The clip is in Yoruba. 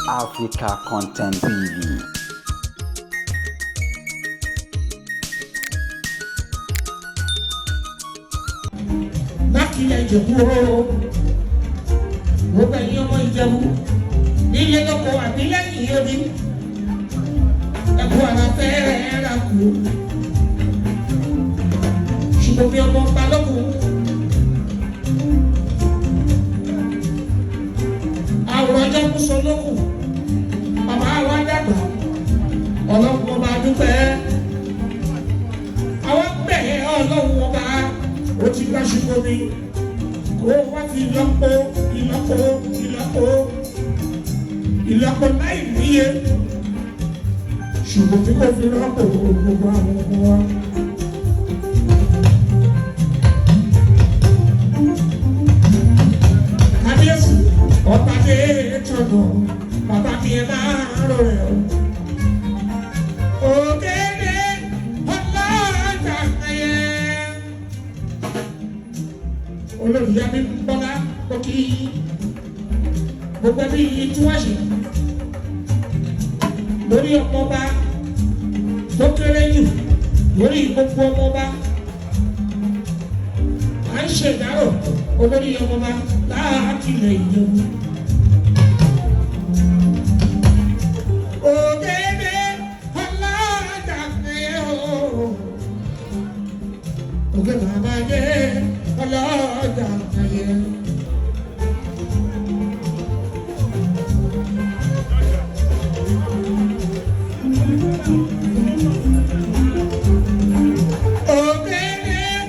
Africa Content TV. Mákindé Ìjẹ̀bú o, gbogbo ẹ̀yin ọmọ Ìjẹ̀bú nílé lóko àbí lẹ́yìn odi ẹ̀kú àlàfẹ́ rà kú. Ṣùgbọ́n bí ọmọ Balógun àwòrán ọjọ́ kú solókùn bàbá wa dàgbà ọlọ́run ọba dúpẹ́ àwọn bẹ̀rẹ̀ ọlọ́run ọba ó ti gbá ṣùgbọ́n mi kó wá fi ìlọ́po láì níye ṣùgbọ́n tí kò fi rọ́pò gbogbo àwọn ọmọ wa. Kábíyèsí ọba dé tọ̀nà bàbá mi ẹ máa rọ rẹ̀ o. Ògèdè ọlọ́jà ẹyẹ. Olórí Yẹmí Bọ́lá kókí gbogbo ẹbí tí wọ́n ṣe lórí ọmọọba tó kéré jù lórí gbogbo ọmọọba à ń ṣe ìdárò olórí ọmọọba láti ilẹ̀ Ìjẹ̀bú. Ògèdè ọlọ́jà ẹyẹ o ògè bàbá yẹ.